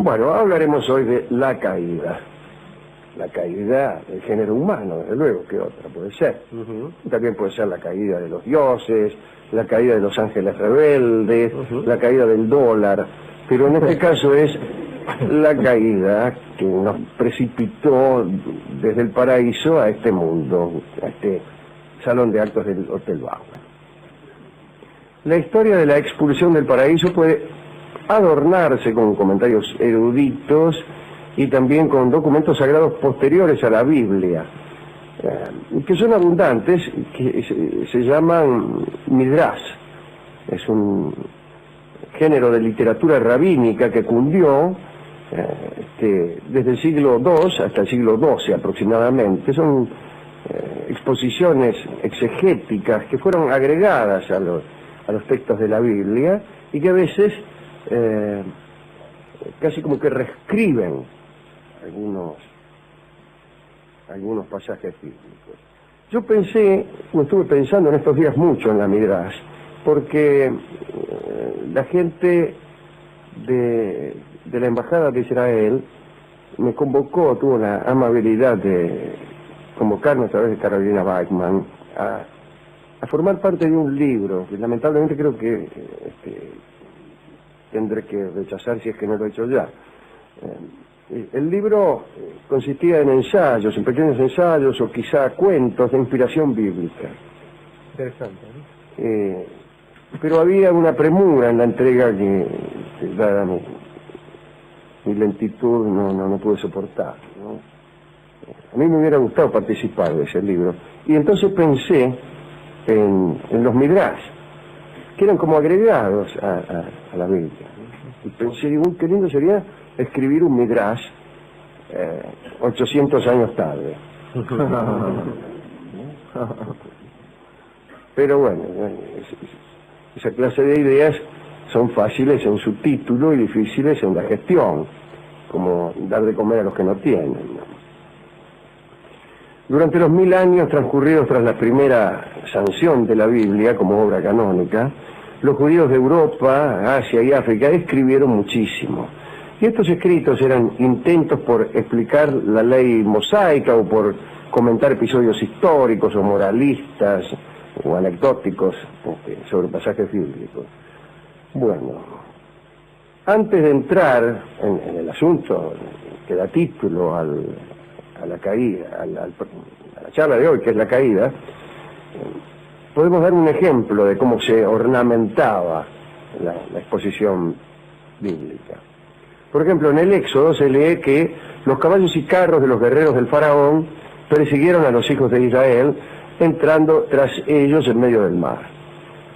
Bueno, hablaremos hoy de la caída. La caída del género humano, desde luego, que otra puede ser. También puede ser la caída de los dioses, la caída de los ángeles rebeldes, la caída del dólar. Pero en este caso es la caída que nos precipitó desde el paraíso a este mundo, a este salón de actos del Hotel Bauer. La historia de la expulsión del paraíso puede adornarse con comentarios eruditos y también con documentos sagrados posteriores a la Biblia, que son abundantes, que se llaman midrash. Es un género de literatura rabínica que cundió desde el siglo II hasta el siglo XII aproximadamente. Son exposiciones exegéticas que fueron agregadas a los textos de la Biblia y que a veces casi como que reescriben algunos pasajes bíblicos. Yo estuve pensando en estos días mucho en la Midrash, porque la gente de la Embajada de Israel me convocó, tuvo la amabilidad de convocarme a través de Carolina Bachmann a formar parte de un libro, que lamentablemente creo que tendré que rechazar si es que no lo he hecho ya. El libro consistía en ensayos, en pequeños ensayos o quizá cuentos de inspiración bíblica. Interesante, ¿no? Pero había una premura en la entrega que dada mi lentitud no pude soportar, ¿no? A mí me hubiera gustado participar de ese libro. Y entonces pensé en los midrash, que eran como agregados a la Biblia. Y pensé, digo, qué lindo sería escribir un midrash 800 años tarde. Pero bueno, esa clase de ideas son fáciles en su título y difíciles en la gestión, como dar de comer a los que no tienen, ¿no? Durante los 1000 años transcurridos tras la primera sanción de la Biblia como obra canónica, los judíos de Europa, Asia y África escribieron muchísimo. Y estos escritos eran intentos por explicar la ley mosaica o por comentar episodios históricos o moralistas o anecdóticos sobre pasajes bíblicos. Bueno, antes de entrar en el asunto que da título a la caída, a la charla de hoy, que es la caída, podemos dar un ejemplo de cómo se ornamentaba la exposición bíblica. Por ejemplo, en el Éxodo se lee que los caballos y carros de los guerreros del faraón persiguieron a los hijos de Israel, entrando tras ellos en medio del mar.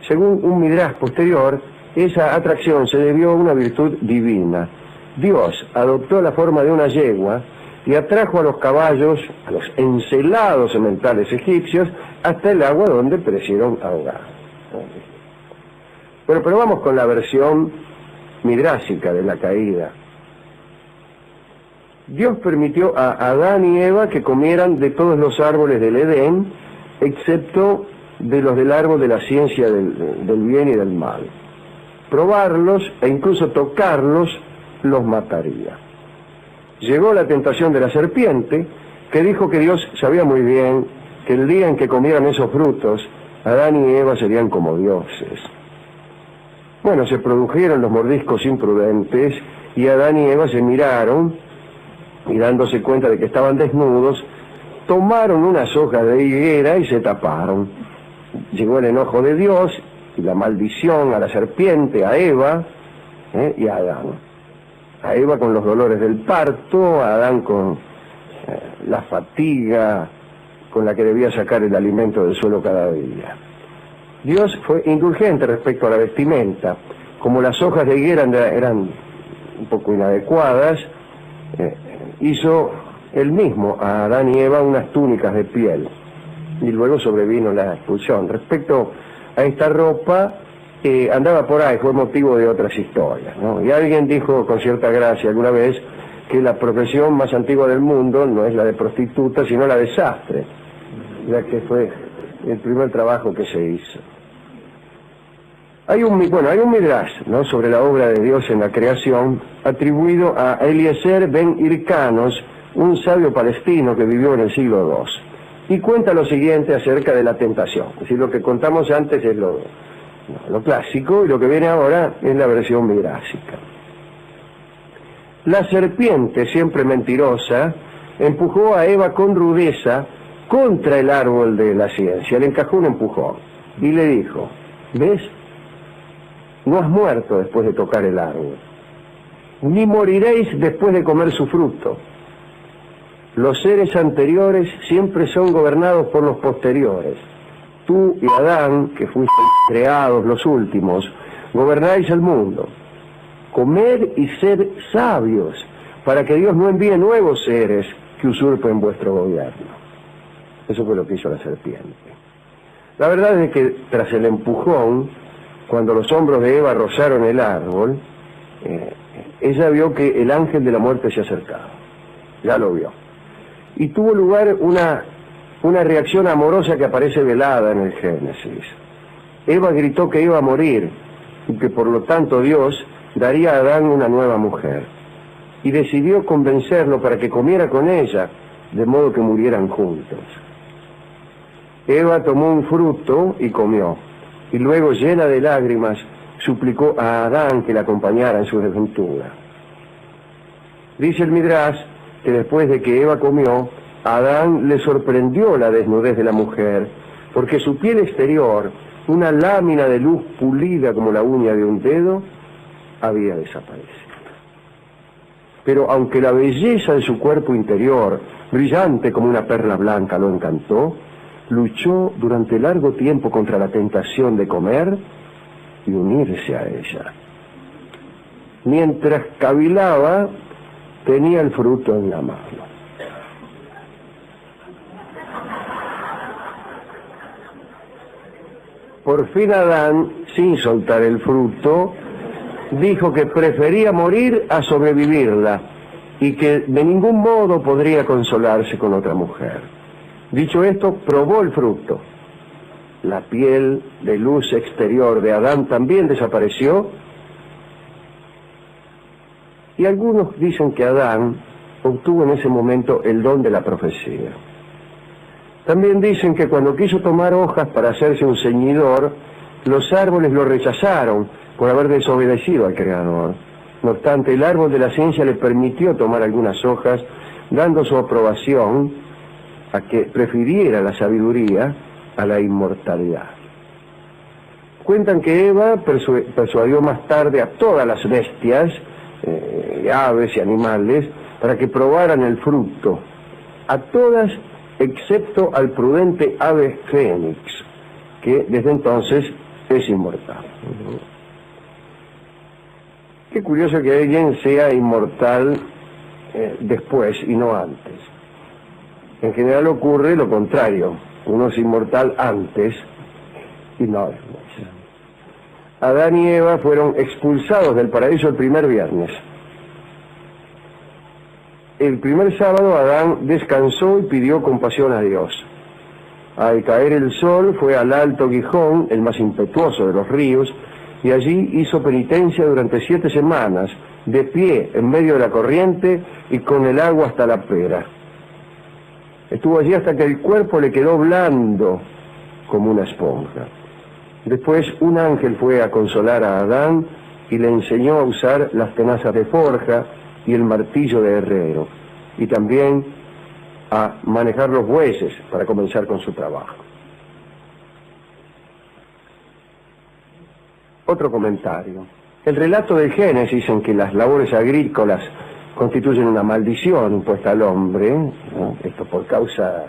Según un midrash posterior, esa atracción se debió a una virtud divina. Dios adoptó la forma de una yegua y atrajo a los caballos, a los encelados sementales egipcios, hasta el agua donde perecieron ahogados. Bueno, pero vamos con la versión midrásica de la caída. Dios permitió a Adán y Eva que comieran de todos los árboles del Edén, excepto de los del árbol de la ciencia del bien y del mal. Probarlos e incluso tocarlos los mataría. Llegó la tentación de la serpiente, que dijo que Dios sabía muy bien que el día en que comieran esos frutos, Adán y Eva serían como dioses. Bueno, se produjeron los mordiscos imprudentes y Adán y Eva se miraron y dándose cuenta de que estaban desnudos, tomaron unas hojas de higuera y se taparon. Llegó el enojo de Dios y la maldición a la serpiente, a Eva y a Adán. A Eva con los dolores del parto, a Adán con la fatiga con la que debía sacar el alimento del suelo cada día. Dios fue indulgente respecto a la vestimenta. Como las hojas de higuera eran un poco inadecuadas, hizo él mismo a Adán y Eva unas túnicas de piel, y luego sobrevino la expulsión. Respecto a esta ropa, andaba por ahí, fue motivo de otras historias, ¿no? Y alguien dijo con cierta gracia alguna vez que la profesión más antigua del mundo no es la de prostituta, sino la de sastre, ya que fue el primer trabajo que se hizo. Hay un midrash, ¿no?, sobre la obra de Dios en la creación, atribuido a Eliezer ben Hircanos, un sabio palestino que vivió en el siglo II, y cuenta lo siguiente acerca de la tentación. Es decir, lo que contamos antes es lo clásico, y lo que viene ahora es la versión midrásica. La serpiente, siempre mentirosa, empujó a Eva con rudeza contra el árbol de la ciencia, le encajó un empujón y le dijo: ¿ves? No has muerto después de tocar el árbol, ni moriréis después de comer su fruto. Los seres anteriores siempre son gobernados por los posteriores. Tú y Adán, que fuisteis creados los últimos, gobernáis el mundo. Comed y sed sabios, para que Dios no envíe nuevos seres que usurpen vuestro gobierno. Eso fue lo que hizo la serpiente. La verdad es que tras el empujón, cuando los hombros de Eva rozaron el árbol, ella vio que el ángel de la muerte se acercaba. Ya lo vio. Y tuvo lugar una reacción amorosa que aparece velada en el Génesis. Eva gritó que iba a morir y que por lo tanto Dios daría a Adán una nueva mujer. Y decidió convencerlo para que comiera con ella, de modo que murieran juntos. Eva tomó un fruto y comió, y luego, llena de lágrimas, suplicó a Adán que la acompañara en su desventura. Dice el Midrash que después de que Eva comió, a Adán le sorprendió la desnudez de la mujer, porque su piel exterior, una lámina de luz pulida como la uña de un dedo, había desaparecido. Pero aunque la belleza de su cuerpo interior, brillante como una perla blanca, lo encantó, luchó durante largo tiempo contra la tentación de comer y unirse a ella. Mientras cavilaba, tenía el fruto en la mano. Por fin Adán, sin soltar el fruto, dijo que prefería morir a sobrevivirla y que de ningún modo podría consolarse con otra mujer. Dicho esto, probó el fruto. La piel de luz exterior de Adán también desapareció, y algunos dicen que Adán obtuvo en ese momento el don de la profecía. También dicen que cuando quiso tomar hojas para hacerse un ceñidor, los árboles lo rechazaron por haber desobedecido al Creador. No obstante, el árbol de la ciencia le permitió tomar algunas hojas, dando su aprobación a que prefiriera la sabiduría a la inmortalidad. Cuentan que Eva persuadió más tarde a todas las bestias, aves y animales, para que probaran el fruto. A todas, excepto al prudente ave fénix, que desde entonces es inmortal. Qué curioso que alguien sea inmortal después y no antes. En general ocurre lo contrario, uno es inmortal antes y no después. Adán y Eva fueron expulsados del paraíso el primer viernes. El primer sábado Adán descansó y pidió compasión a Dios. Al caer el sol fue al Alto Gijón, el más impetuoso de los ríos, y allí hizo penitencia durante 7 semanas, de pie en medio de la corriente y con el agua hasta la pera. Estuvo allí hasta que el cuerpo le quedó blando como una esponja. Después un ángel fue a consolar a Adán y le enseñó a usar las tenazas de forja y el martillo de herrero, y también a manejar los bueyes para comenzar con su trabajo. Otro comentario. El relato del Génesis, en que las labores agrícolas constituyen una maldición impuesta al hombre, ¿no?, esto por causa,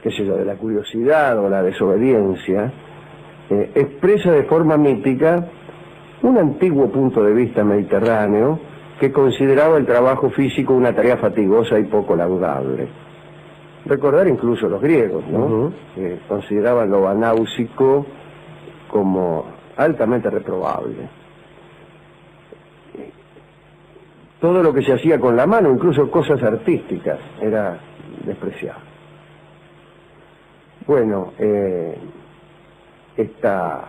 qué sé yo, de la curiosidad o la desobediencia, expresa de forma mítica un antiguo punto de vista mediterráneo que consideraba el trabajo físico una tarea fatigosa y poco laudable. Recordar incluso los griegos, ¿no?, que consideraban lo anáusico como altamente reprobable. Todo lo que se hacía con la mano, incluso cosas artísticas, era despreciado. Bueno, esta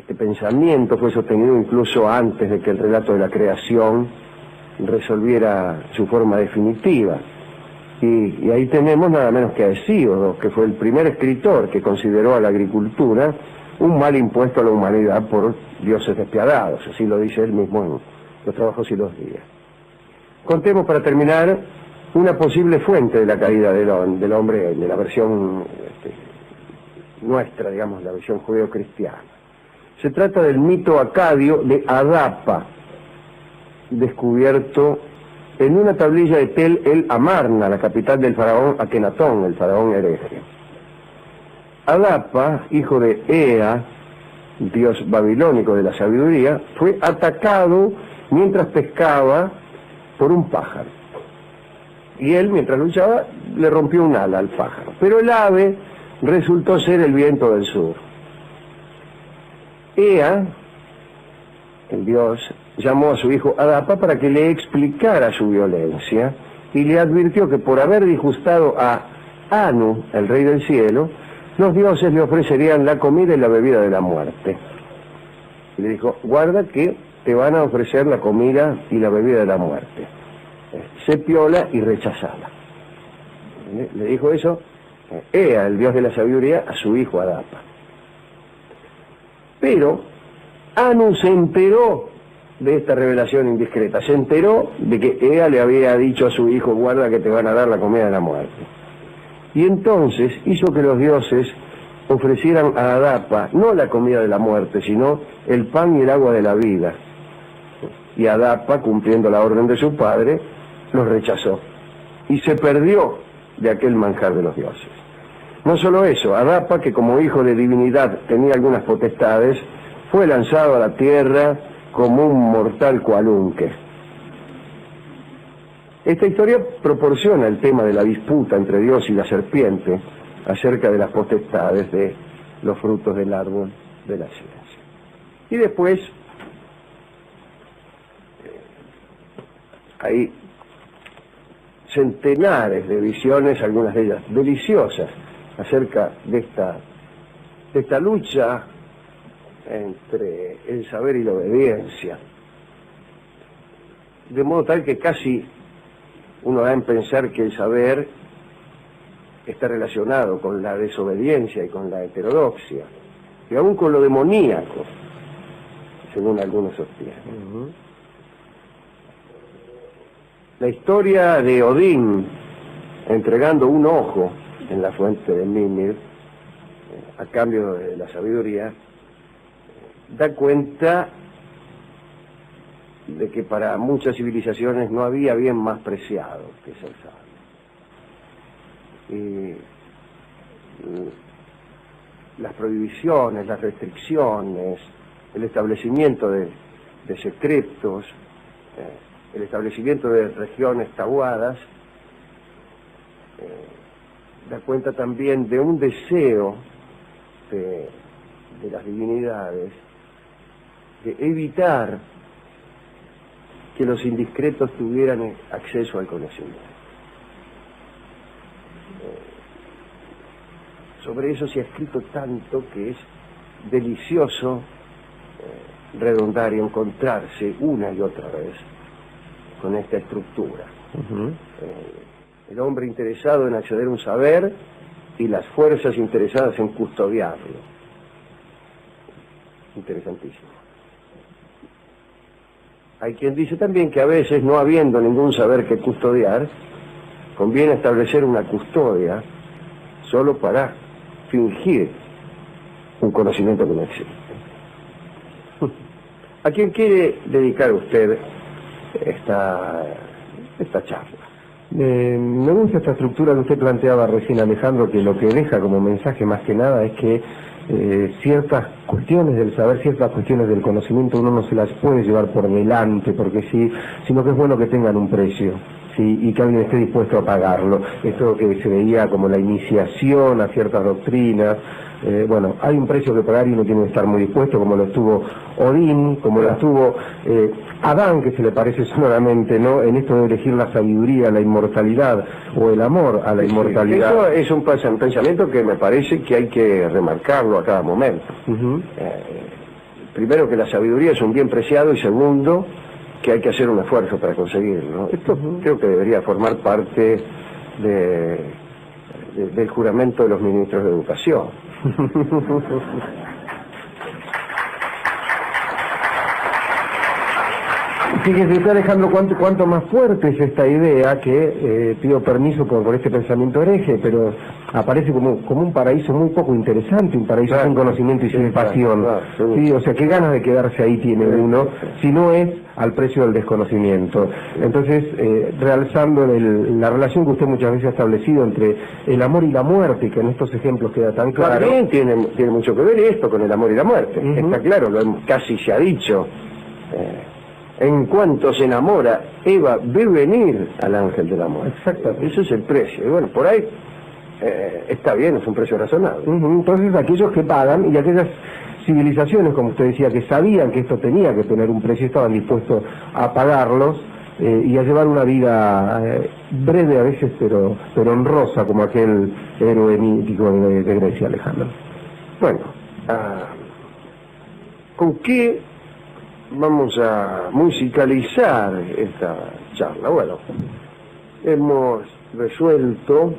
este pensamiento fue sostenido incluso antes de que el relato de la creación resolviera su forma definitiva. Y ahí tenemos nada menos que a Hesíodo, que fue el primer escritor que consideró a la agricultura un mal impuesto a la humanidad por dioses despiadados, así lo dice él mismo en Los Trabajos y los Días. Contemos para terminar una posible fuente de la caída del hombre, de la versión nuestra, digamos, la versión judeo-cristiana. Se trata del mito acadio de Adapa, descubierto en una tablilla de Tel el Amarna, la capital del faraón Akenatón, el faraón hereje. Adapa, hijo de Ea, dios babilónico de la sabiduría, fue atacado mientras pescaba por un pájaro. Y él, mientras luchaba, le rompió un ala al pájaro. Pero el ave resultó ser el viento del sur. Ea, el dios, llamó a su hijo Adapa para que le explicara su violencia y le advirtió que por haber disgustado a Anu, el rey del cielo, los dioses le ofrecerían la comida y la bebida de la muerte. Y le dijo, guarda que te van a ofrecer la comida y la bebida de la muerte. Sé piola y rechazala. Le dijo eso Ea, el dios de la sabiduría, a su hijo Adapa. Pero Anu se enteró de esta revelación indiscreta, se enteró de que Ea le había dicho a su hijo, guarda que te van a dar la comida de la muerte. Y entonces hizo que los dioses ofrecieran a Adapa no la comida de la muerte, sino el pan y el agua de la vida. Y Adapa, cumpliendo la orden de su padre, los rechazó y se perdió de aquel manjar de los dioses. No solo eso, Adapa, que como hijo de divinidad tenía algunas potestades, fue lanzado a la tierra como un mortal cualunque. Esta historia proporciona el tema de la disputa entre Dios y la serpiente acerca de las potestades de los frutos del árbol de la ciencia. Y después hay centenares de visiones, algunas de ellas deliciosas, acerca de esta lucha entre el saber y la obediencia. De modo tal que casi uno da en pensar que el saber está relacionado con la desobediencia y con la heterodoxia, y aún con lo demoníaco, según algunos sostienen. La historia de Odín entregando un ojo en la fuente de Mimir a cambio de la sabiduría da cuenta de que para muchas civilizaciones no había bien más preciado que ser sabio. Y las prohibiciones, las restricciones, el establecimiento de secretos, el establecimiento de regiones tabuadas, da cuenta también de un deseo de las divinidades de evitar que los indiscretos tuvieran acceso al conocimiento. Sobre eso se ha escrito tanto que es delicioso redundar y encontrarse una y otra vez con esta estructura. El hombre interesado en acceder a un saber y las fuerzas interesadas en custodiarlo. Interesantísimo. Hay quien dice también que a veces, no habiendo ningún saber que custodiar, conviene establecer una custodia solo para fingir un conocimiento que no existe. ¿A quién quiere dedicar usted esta charla? Me gusta esta estructura que usted planteaba recién, Alejandro, que lo que deja como mensaje más que nada es que ciertas cuestiones del saber, ciertas cuestiones del conocimiento uno no se las puede llevar por delante, porque sí, sino que es bueno que tengan un precio, ¿sí? Y que alguien esté dispuesto a pagarlo. Esto que se veía como la iniciación a ciertas doctrinas, bueno, hay un precio que pagar y uno tiene que estar muy dispuesto, como lo estuvo Odín, como lo estuvo Adán, que se le parece sonoramente, ¿no?, en esto de elegir la sabiduría, la inmortalidad, o el amor a la inmortalidad. Eso es un pensamiento que me parece que hay que remarcarlo a cada momento. primero que la sabiduría es un bien preciado y segundo que hay que hacer un esfuerzo para conseguirlo. Esto creo que debería formar parte del juramento de los ministros de Educación. Fíjese usted, Alejandro, cuánto más fuerte es esta idea que pido permiso por este pensamiento hereje, pero aparece como un paraíso muy poco interesante, un paraíso sin conocimiento y sin pasión. Sí, o sea, qué ganas de quedarse ahí tiene uno, si no es al precio del desconocimiento. Entonces, realzando la relación que usted muchas veces ha establecido entre el amor y la muerte, que en estos ejemplos queda tan claro. También tiene mucho que ver esto con el amor y la muerte. Está claro, casi se ha dicho. En cuanto se enamora, Eva ve venir al ángel del amor. Exactamente. Eso es el precio. Y bueno, por ahí está bien, es un precio razonable. Entonces, aquellos que pagan y aquellas civilizaciones, como usted decía, que sabían que esto tenía que tener un precio, estaban dispuestos a pagarlos y a llevar una vida breve a veces, pero honrosa, como aquel héroe mítico de Grecia, Alejandro. Bueno, ¿con qué vamos a musicalizar esta charla? Bueno, hemos resuelto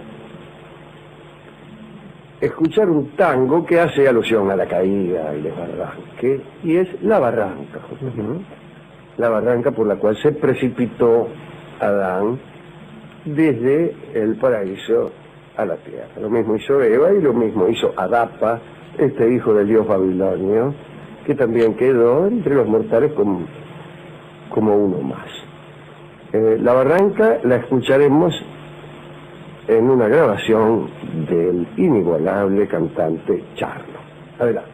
escuchar un tango que hace alusión a la caída y desbarranque, y es La Barranca. La barranca por la cual se precipitó Adán desde el paraíso a la tierra. Lo mismo hizo Eva y lo mismo hizo Adapa, este hijo del dios babilonio, que también quedó entre los mortales como uno más. La barranca la escucharemos en una grabación del inigualable cantante Charlo. Adelante.